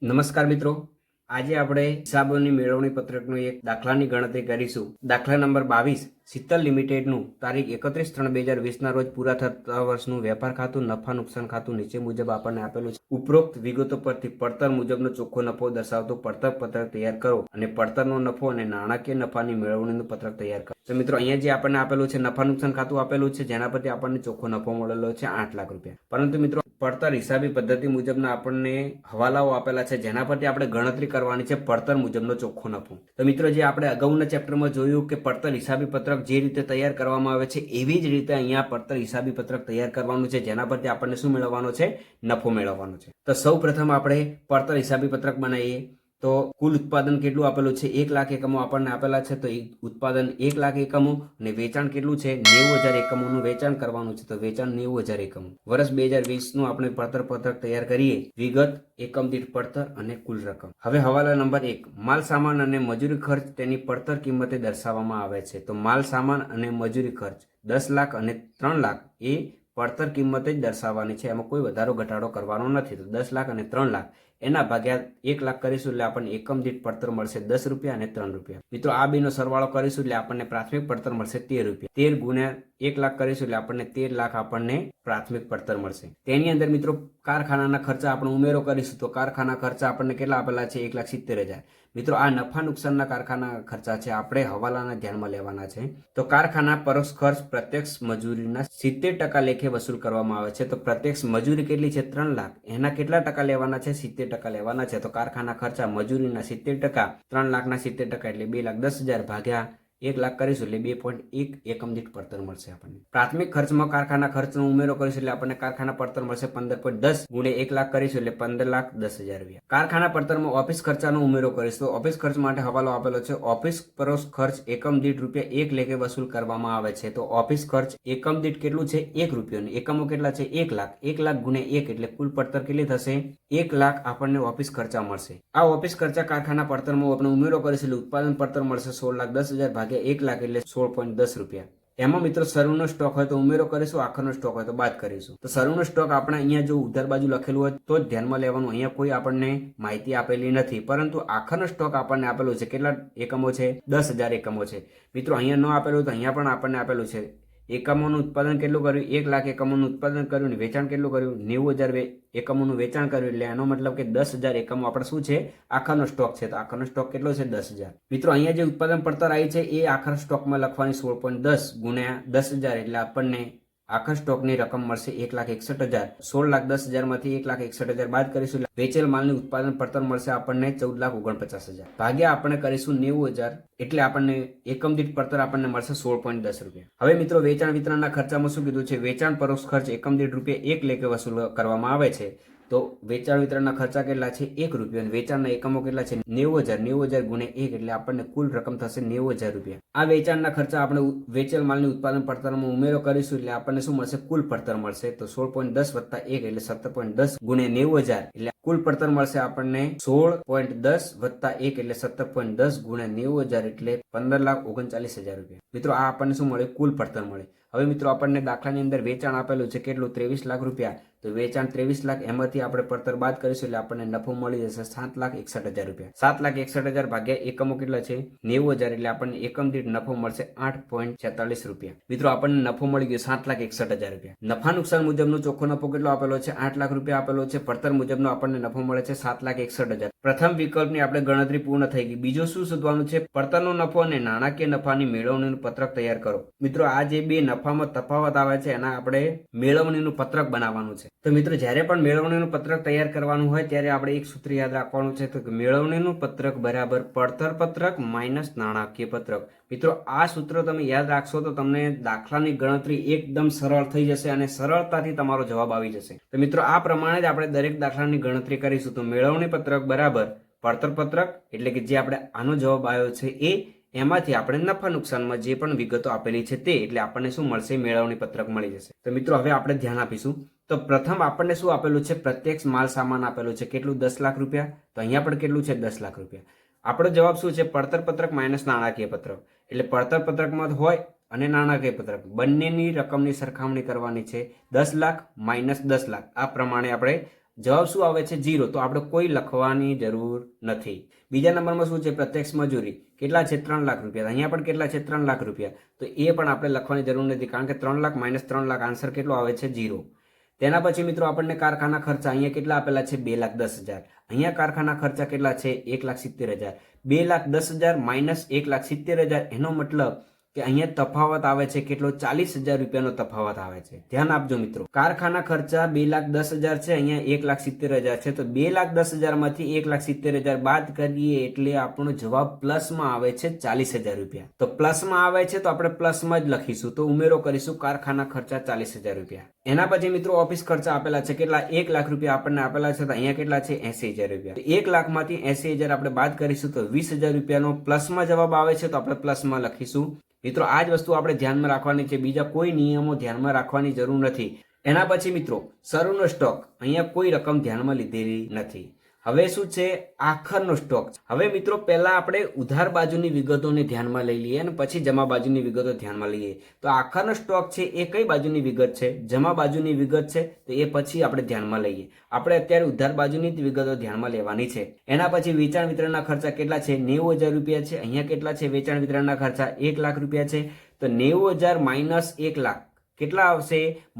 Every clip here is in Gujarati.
નમસ્કાર મિત્રો, આજે આપણે હિસાબોની મેળવણી પત્રકનો એક દાખલાની ગણતરી કરીશું. દાખલા નંબર 22 શીતલ લિમિટેડનું તારીખ 31/3/2020 રોજ પૂરા થતા વર્ષનું વેપાર ખાતું, નફા નુકસાન ખાતું નીચે મુજબ આપણને આપેલું છે. ઉપરોક્ત વિગતો પરથી પડતર મુજબનો ચોખ્ખો નફો દર્શાવતો પડતર પત્રક તૈયાર કરો અને પડતરનો નફો અને નાણાકીય નફાની મેળવણીનું પત્રક તૈયાર કરો. તો મિત્રો, અહીંયા જે આપણને આપેલું છે નફા નુકસાન ખાતું આપેલું છે, જેના પરથી આપણને ચોખ્ખો નફો મળેલો છે 8 લાખ રૂપિયા. પરંતુ મિત્રો, પડતર હિસાબી પદ્ધતિ મુજબના આપણને હવાલાઓ આપેલા છે, જેના પરથી આપણે ગણતરી કરવાની છે પડતર મુજબનો ચોખ્ખો નફો. તો મિત્રો, જે આપણે અગાઉના ચેપ્ટરમાં જોયું કે પડતર હિસાબી પત્રક જે રીતે તૈયાર કરવામાં આવે છે, એવી જ રીતે અહીંયા પડતર હિસાબી પત્રક તૈયાર કરવાનું છે, જેના પરથી આપણને શું મેળવવાનો છે? નફો મેળવવાનો છે. તો સૌ પ્રથમ આપણે પડતર હિસાબી પત્રક બનાવીએ. તો કુલ ઉત્પાદન કેટલું આપેલું છે? 1 લાખ એકમો આપણને આપેલા છે. તો ઉત્પાદન 1 લાખ એકમો અને વેચાણ કેટલું છે? 90,000 એકમોનું વેચાણ કરવાનું છે. તો વેચાણ 90,000 એકમો. વર્ષ 2020 આપણે પડતર પત્રક તૈયાર કરીએ. વિગત, એકમ દીઠ પડતર અને કુલ રકમ. હવે હવાલા નંબર 1, માલ સામાન અને મજૂરી ખર્ચ તેની પડતર કિંમતે દર્શાવવામાં આવે છે. તો માલ સામાન અને મજૂરી ખર્ચ 10 લાખ અને 3 લાખ એ પડતર કિંમત જ દર્શાવવાની છે. એમાં કોઈ વધારો ઘટાડો કરવાનો નથી. તો 10 લાખ અને 3 લાખ એના ભાગ્યા 1 લાખ કરીશું એટલે આપણને એકમ દીઠ પડતર મળશે 10 રૂપિયા અને 3 રૂપિયા. મિત્રો, આ બેનો સરવાળો કરીશું એટલે આપણને પ્રાથમિક પડતર મળશે 13 રૂપિયા. 13 ગુણ્યા 1 લાખ કરીશું એટલે આપણને 13 લાખ આપણને પ્રાથમિક પડતર મળશે. તેની અંદર મિત્રો કારખાનાના ખર્ચા આપણે ઉમેરો કરીશું. તો કારખાના ખર્ચા આપણને કેટલા આપેલા છે? 1,70,000. મિત્રો, આ નફા નુકસાનના કારખાના ખર્ચા છે, આપણે હવાલાના ધ્યાનમાં લેવાના છે. તો કારખાના પરોક્ષ ખર્ચ પ્રત્યક્ષ મજૂરીના 70% લેખે વસૂલ કરવામાં આવે છે. તો પ્રત્યક્ષ મજૂરી કેટલી છે? 3 લાખ. એના કેટલા ટકા લેવાના છે? 70% લેવાના છે. તો કારખાના ખર્ચા મજૂરીના 70%, 3 લાખના 70% એટલે 2,10,000 ભાગ્યા 1 લાખ કરીશું એટલે 2.1 એકમ દીઠ પડતર મળશે આપણને. પ્રાથમિક ખર્ચમાં કારખાના ખર્ચનો ઉમેરો કરીશું એટલે આપણને કારખાના પડતર મળશે 15.10 ગુણ્યા 1 લાખ કરીશું એટલે 15,10,000 રૂપિયા. કારખાના પડતરમાં ઓફિસ ખર્ચાનો ઉમેરો કરીશું. તો ઓફિસ ખર્ચ માટે હવાલો આપેલો છે. ઓફિસ પરોક્ષ ખર્ચ એકમ દીઠ રૂપિયા 1 લેખે વસૂલ કરવામાં આવે છે. તો ઓફિસ ખર્ચ એકમ દીઠ કેટલું છે? 1 રૂપિયો. એકમો કેટલા છે? 1 લાખ. 1 લાખ ગુણ્યા 1 એટલે કુલ પડતર કેટલી થશે? 1 લાખ આપણને ઓફિસ ખર્ચા મળશે. આ ઓફિસ ખર્ચા કારખાના પડતરમાં આપણે ઉમેરો કરીશું એટલે ઉત્પાદન પડતર મળશે 16,10,000 ભાગ્યા 1 લાખ એટલે 16.10 રૂપિયા. એમાં મિત્રો શરૂનો સ્ટોક હોય તો ઉમેરો કરીશું, આખરનો સ્ટોક હોય તો બાદ કરીશું. તો શરૂનો સ્ટોક આપણે અહીંયા જો ઉધાર બાજુ લખેલું હોય તો જ ધ્યાનમાં લેવાનું. અહીંયા કોઈ આપણને માહિતી આપેલી નથી, પરંતુ આખરનો સ્ટોક આપણને આપેલું છે. કેટલા એકમો છે? 10,000 એકમો છે. મિત્રો, અહીંયા ન આપેલું તો અહીંયા પણ આપણને આપેલું છે. એકમોનું ઉત્પાદન કેટલું કર્યું? 1 લાખ એકમોનું ઉત્પાદન કર્યું અને વેચાણ કેટલું કર્યું? 90,000 એકમોનું વેચાણ કર્યું. એટલે એનો મતલબ કે 10,000 એકમો આપણે શું છે? આખરનો સ્ટોક છે. તો આખરનો સ્ટોક કેટલો છે? 10,000. મિત્રો, અહીંયા જે ઉત્પાદન પડતર આવી છે એ આખર સ્ટોકમાં લખવાની 16.10 ગુણ્યા 10,000 એટલે આપણને આખર સ્ટોકની રકમ મળશે 1,61,000. 16,10,000 માંથી 1,61,000 બાદ કરીશું એટલે વેચેલ માલની ઉત્પાદન પડતર મળશે આપણને 14,49,000 ભાગ્યા આપણે કરીશું 90,000 એટલે આપણને એકમ દીઠ પડતર આપણને મળશે 16.10 રૂપિયા. હવે મિત્રો, વેચાણ વિતરણના ખર્ચામાં શું કીધું છે? વેચાણ પરોક્ષ ખર્ચ એકમ દીઠ રૂપિયા 1 લેખે વસૂલ કરવામાં આવે છે. તો વેચાણ વિતરણના ખર્ચા કેટલા છે? 1 રૂપિયો. અને વેચાણના એકમો કેટલા છે? 90,000. 90,000 ગુણ્યા 1 એટલે આપણને કુલ રકમ થશે 90,000 રૂપિયા. આ વેચાણના ખર્ચા આપણે વેચેલ માલની ઉત્પાદન પડતરમાં ઉમેરો કરીશું એટલે આપણને શું મળશે? કુલ પડતર મળશે. તો 16.10 વત્તા 1 એટલે 17.10 ગુણ્યા 90,000 એટલે કુલ પડતર મળશે આપણને 16.10 વત્તા 1 એટલે 17.10 ગુણ્યા 90,000 એટલે 15,39,000 રૂપિયા. મિત્રો, આ આપણને શું મળે? કુલ પડતર મળે. હવે મિત્રો, આપણને દાખલાની અંદર વેચાણ આપેલું છે કેટલું? 23 લાખ રૂપિયા. તો વેચાણ 23 લાખ, એમાંથી આપણે પડતર બાદ કરીશું એટલે આપણને નફો મળી જશે 7,61,000 રૂપિયા. 7,61,000 ભાગ્યા એકમો કેટલા છે? 90,000 એટલે આપણને એકમ દીઠ નફો મળશે 8.46 રૂપિયા. મિત્રો, આપણને નફો મળી ગયો 7,61,000 રૂપિયા. નફા નુકસાન મુજબનો ચોખ્ખો નફો કેટલો આપેલો છે? 8 લાખ રૂપિયા આપેલો છે. પડતર મુજબનો આપણને નફો મળે છે 7,61,000. પ્રથમ વિકલ્પની આપણે ગણતરી પૂર્ણ થઈ ગઈ. બીજું શું શોધવાનું છે? પડતરનો નફો અને નાણાકીય નફાની મેળવણીનું પત્રક તૈયાર કરો. મિત્રો, આ જે બે નફામાં તફાવત આવે છે એના આપણે મેળવણીનું પત્રક બનાવવાનું છે. તો મિત્રો, જ્યારે પણ મેળવણીનું પત્રક તૈયાર કરવાનું હોય ત્યારે આપણે એક સૂત્ર યાદ રાખવાનું છે. તો મેળવણીનું પત્રક બરાબર પડતર પત્રક માઇનસ નાણાકીય પત્રક. મિત્રો, આ સૂત્ર તમે યાદ રાખશો તો તમને દાખલાની ગણતરી એકદમ સરળ થઈ જશે અને સરળતાથી તમારો જવાબ આવી જશે. તો મિત્રો, આ પ્રમાણે જ આપણે દરેક દાખલાની ગણતરી કરીશું. તો મેળવણી પત્રક બરાબર પડતર પત્રક એટલે કે જે આપણે આનો જવાબ આવ્યો છે એ, એમાંથી આપણે નફા નુકસાનમાં જે પણ વિગતો આપેલી છે તે, એટલે આપણને શું મળશે? મેળવણી પત્રક મળી જશે. તો મિત્રો, હવે આપણે ધ્યાન આપીશું. તો પ્રથમ આપણને શું આપેલું છે? પ્રત્યક્ષ માલ સામાન આપેલું છે. કેટલું? 10 લાખ રૂપિયા. તો અહીંયા પણ કેટલું છે? 10 લાખ રૂપિયા. આપણો જવાબ શું છે? પડતર પત્રક માઇનસ નાણાકીય પત્રક. એટલે પડતર પત્રકમાં હોય અને નાણાકીય પત્રક બંનેની રકમની સરખામણી કરવાની છે. 10 લાખ માઇનસ 10 લાખ આ પ્રમાણે આપણે જવાબ શું આવે છે 0, તો આપણે કોઈ લખવાની જરૂર નથી. બીજા નંબરમાં શું છે પ્રત્યક્ષ મજૂરી, કેટલા છે 3 લાખ રૂપિયા. અહીંયા પણ કેટલા છે 3 લાખ રૂપિયા, તો એ પણ આપણે લખવાની જરૂર નથી કારણ કે 3 લાખ માઇનસ 3 લાખ આન્સર કેટલો આવે છે 0. તેના પછી મિત્રો આપણને કારખાના ખર્ચા અહીંયા કેટલા આપેલા છે 2,10,000. અહીંયા કારખાના ખર્ચા કેટલા છે 1,70,000. 2,10,000 માઇનસ 1,70,000 એનો મતલબ કે અહીંયા તફાવત આવે છે કેટલો 40,000 રૂપિયાનો તફાવત આવે છે. ધ્યાન આપજો મિત્રો, કારખાના ખર્ચા 2,10,000 છે, અહીંયા 1,70,000 છે, તો 2,10,000 માંથી 1,70,000 બાદ કરીએ એટલે આપણો જવાબ પ્લસમાં આવે છે 40,000 રૂપિયા. તો પ્લસમાં આવે છે તો આપણે પ્લસમાં જ લખીશું, તો ઉમેરો કરીશું કારખાના ખર્ચા 40,000 રૂપિયા. એના પછી મિત્રો ઓફિસ ખર્ચા આપેલા છે કેટલા 1 લાખ રૂપિયા આપણને આપેલા છે, તો અહીંયા કેટલા છે 80,000 રૂપિયા. 1 લાખ માંથી 80,000 આપણે બાદ કરીશું તો 20,000 રૂપિયાનો પ્લસમાં જવાબ આવે છે, તો આપણે પ્લસમાં લખીશું. મિત્રો આ જ વસ્તુ આપણે ધ્યાનમાં રાખવાની છે, બીજા કોઈ નિયમો ધ્યાનમાં રાખવાની જરૂર નથી. એના પછી મિત્રો શરૂનો સ્ટોક, અહીંયા કોઈ રકમ ધ્યાનમાં લીધેલી નથી. હવે શું છે આખરનો સ્ટોક. હવે મિત્રો પહેલા આપણે ઉધાર બાજુની વિગતોને ધ્યાનમાં લઈ લઈએ અને પછી જમા બાજુની વિગતો ધ્યાનમાં લઈએ. તો આખરનો સ્ટોક છે એ કઈ બાજુની વિગત છે, જમા બાજુની વિગત છે, તો એ પછી આપણે ધ્યાનમાં લઈએ. આપણે અત્યારે ઉધાર બાજુની જ વિગતો ધ્યાનમાં લેવાની છે. એના પછી વેચાણ વિતરણના ખર્ચા કેટલા છે 90,000 રૂપિયા છે. અહીંયા કેટલા છે વેચાણ વિતરણના ખર્ચા 1 લાખ રૂપિયા છે, તો 90,000 માઇનસ 1 લાખ કેટલા આવશે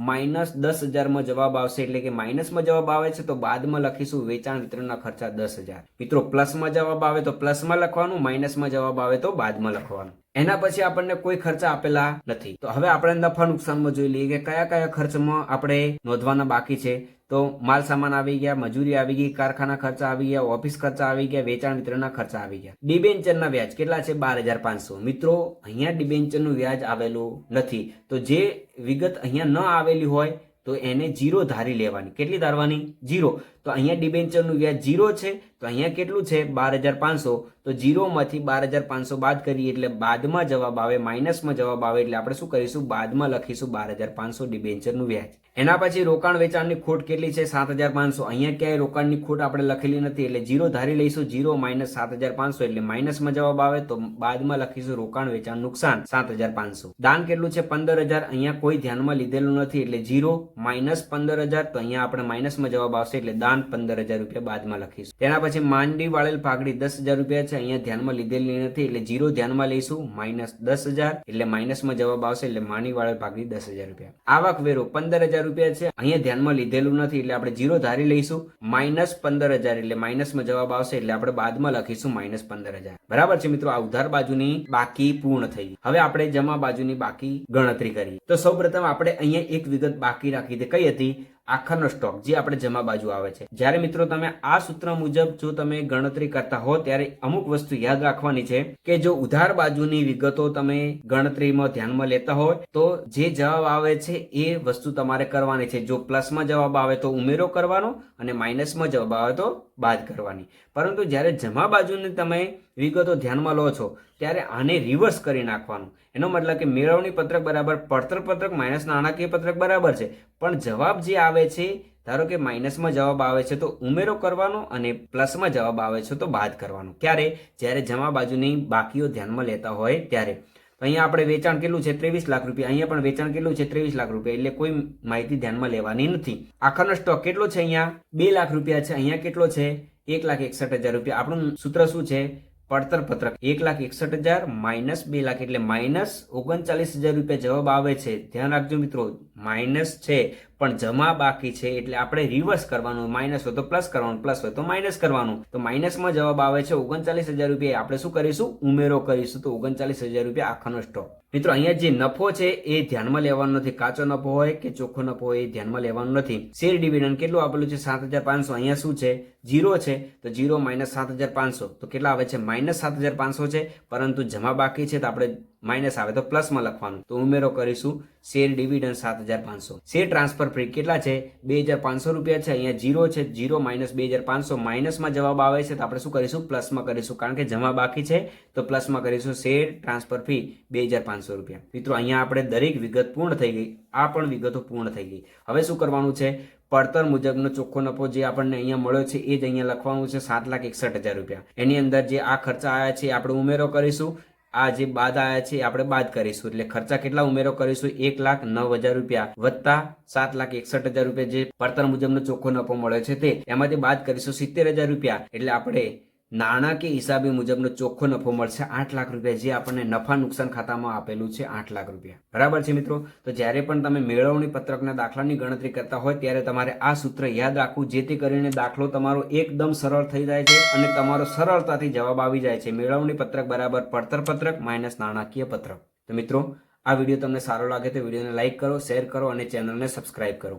માઇનસ 10,000 માં જવાબ આવશે, એટલે કે માઇનસમાં જવાબ આવે છે તો બાદમાં લખીશું વેચાણ વિતરણના ખર્ચા 10,000. મિત્રો પ્લસમાં જવાબ આવે તો પ્લસમાં લખવાનું, માઇનસમાં જવાબ આવે તો બાદમાં લખવાનું. એના પછી આપણને કોઈ ખર્ચા આપેલા નથી. તો હવે આપણે નફા નુકસાનમાં જોઈ લઈએ કે કયા કયા ખર્ચમાં આપણે નોંધવાના બાકી છે. તો માલ સામાન આવી ગયા, મજૂરી આવી ગઈ, કારખાના ખર્ચા આવી ગયા, ઓફિસ ખર્ચા આવી ગયા, વેચાણ વિતરણના ખર્ચા આવી ગયા. ડિબેન્ચરના વ્યાજ કેટલા છે 12,500. મિત્રો અહીંયા ડિબેન્ચરનું વ્યાજ આવેલું નથી, તો જે વિગત અહીંયા ન આવેલી હોય તો એને 0 ધારી લેવાની. કેટલી ધારવાની 0. તો અહીંયા ડિબેન્ચરનું વ્યાજ 0 છે, તો અહીંયા કેટલું છે 12,500, તો 0 માંથી 12,500 બાદ કરીએ એટલે બાદમાં જવાબ આવે, માઇનસમાં જવાબ આવે, એટલે આપણે શું કરીશું બાદમાં લખીશું 12,500 ડિબેન્ચરનું વ્યાજ. એના પછી રોકાણ વેચાણની ખોટ કેટલી છે 7,500. અહીંયા ક્યાંય રોકાણની ખોટ આપણે લખેલી નથી એટલે 0 ધારી લઈશું. 0 માઇનસ 7,500 એટલે માઇનસમાં જવાબ આવે, તો બાદમાં લખીશું રોકાણ વેચાણ નુકસાન 7,500. દાન કેટલું છે 15,000. અહીંયા કોઈ ધ્યાનમાં લીધેલું નથી એટલે 0 માઇનસ 15,000, તો અહીંયા આપણે માઇનસમાં જવાબ આવશે એટલે દાન 15,000 રૂપિયા બાદમાં લખીશું. તેના પછી માંડી વાળેલ પાઘડી 10,000 રૂપિયા છે, અહીંયા ધ્યાનમાં લીધેલી નથી એટલે 0 ધ્યાનમાં લઈશું, માઇનસ 10,000 એટલે માઇનસમાં જવાબ આવશે એટલે માંડી વાળેલ પાઘડી 10,000 રૂપિયા. આવક વેરો 15,000 રૂપિયા છે, અહીંયા ધ્યાનમાં લીધેલું નથી એટલે આપણે 0 ધારી લઈશું, માઇનસ 15,000 એટલે માઇનસમાં જવાબ આવશે એટલે આપણે બાદમાં લખીશું માઇનસ 15,000. બરાબર છે મિત્રો, આ ઉધાર બાજુની બાકી પૂર્ણ થઈ. હવે આપણે જમા બાજુની બાકી ગણતરી કરીએ. તો સૌપ્રથમ આપણે અહીંયા એક વિગત બાકી રાખી હતી, કઈ હતી આખરનો સ્ટોક, જે આપણે જમા બાજુ આવે છે. જ્યારે મિત્રો તમે આ સૂત્ર મુજબ જો તમે ગણતરી કરતા હો ત્યારે અમુક વસ્તુ યાદ રાખવાની છે કે જો ઉધાર બાજુની વિગતો તમે ગણતરીમાં ધ્યાનમાં લેતા હોય તો જે જવાબ આવે છે એ વસ્તુ તમારે કરવાની છે. જો પ્લસમાં જવાબ આવે તો ઉમેરો કરવાનો અને માઇનસમાં જવાબ આવે તો બાદ કરવાની. પરંતુ જ્યારે જમા બાજુની તમે વિગતો ધ્યાનમાં લો છો ત્યારે આને રિવર્સ કરી નાખવાનું. એનો મતલબ કે મેળવણી પત્રક બરાબર પડતર પત્રક માઇનસ નાણાકીય પત્રક બરાબર છે, પણ જવાબ જે આવે છે ધારો કે માઇનસમાં જવાબ આવે છે તો ઉમેરો કરવાનો અને પ્લસમાં જવાબ આવે છે તો બાદ કરવાનો. ક્યારે? જ્યારે જમા બાજુની બાકીઓ ધ્યાનમાં લેતા હોય ત્યારે. તો અહીંયા આપણે વેચાણ કેટલું છે 23 લાખ રૂપિયા, અહીંયા પણ વેચાણ કેટલું છે 23 લાખ રૂપિયા, એટલે કોઈ માહિતી ધ્યાનમાં લેવાની નથી. આખરનો સ્ટોક કેટલો છે અહીંયા 2 લાખ રૂપિયા છે, અહીંયા કેટલો છે 1,61,000 રૂપિયા. આપણું સૂત્ર શું છે પડતર પત્રક 1,61,000 માઇનસ 2 લાખ એટલે માઇનસ 39,000 રૂપિયા જવાબ આવે છે. ધ્યાન રાખજો મિત્રો, માઇનસ છે પણ જમા બાકી છે એટલે આપણે રિવર્સ કરવાનું, માઇનસ હોય તો પ્લસ કરવાનું, પ્લસ હોય તો માઇનસ કરવાનું. તો માઇનસમાં જવાબ આવે છે 39,000 રૂપિયા, આપણે શું કરીશું ઉમેરો કરીશું, તો 39,000 રૂપિયા આખાનો સ્ટોક. મિત્રો અહીંયા જે નફો છે એ ધ્યાનમાં લેવાનો નથી, કાચો નફો હોય કે ચોખ્ખો નફો હોય એ ધ્યાનમાં લેવાનું નથી. શેર ડિવિડન્ડ કેટલું આપેલું છે 7,500, અહીંયા શું છે 0 છે, તો 0 માઇનસ 7,500 તો કેટલા આવે છે માઇનસ 7,500 છે, પરંતુ જમા બાકી છે તો આપણે માઇનસ આવે તો પ્લસમાં લખવાનું, તો ઉમેરો કરીશું share dividend 7,500. Share transfer fee કેટલા છે 2,500 રૂપિયા છે, અહીંયા 0 છે, 0 માઇનસ 2,500 માઇનસમાં જવાબ આવે છે તો આપણે શું કરીશું પ્લસમાં કરીશું, કારણ કે જમા બાકી છે તો પ્લસમાં કરીશું શેર ટ્રાન્સફર ફી 2,500 રૂપિયા. મિત્રો અહીંયા આપણે દરેક વિગત પૂર્ણ થઈ ગઈ, આ પણ વિગતો પૂર્ણ થઈ ગઈ. હવે શું કરવાનું છે પડતર મુજબનો ચોખ્ખો નફો જે આપણને અહીંયા મળ્યો છે એ જ અહીંયા લખવાનું છે 7,61,000 રૂપિયા. એની અંદર જે આ ખર્ચા આવ્યા છે આપણે ઉમેરો કરીશું, આ જે બાદ આવ્યા છે આપણે બાદ કરીશું. એટલે ખર્ચા કેટલા ઉમેરો કરીશું? 1,09,000 રૂપિયા વત્તા 7,61,000 રૂપિયા જે પડતર મુજબનો ચોખ્ખો નફો મળે છે તે, એમાંથી બાદ કરીશું 70,000 રૂપિયા. એટલે આપણે નાણાકીય હિસાબી મુજબનો ચોખ્ખો નફો મળશે 8 લાખ રૂપિયા, જે આપણને નફા નુકસાન ખાતામાં આપેલું છે 8 લાખ રૂપિયા. બરાબર છે મિત્રો? તો જ્યારે પણ તમે મેળવણી પત્રકના દાખલાની ગણતરી કરતા હોય ત્યારે તમારે આ સૂત્ર યાદ રાખવું, જેથી કરીને દાખલો તમારો એકદમ સરળ થઈ જાય છે અને તમારો સરળતાથી જવાબ આવી જાય છે. મેળવણી પત્રક બરાબર પડતર પત્રક માઇનસ નાણાકીય પત્રક. તો મિત્રો, આ વિડીયો તમને સારો લાગે તો વિડીયોને લાઇક કરો, શેર કરો અને ચેનલને સબસ્ક્રાઇબ કરો.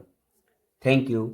Thank you.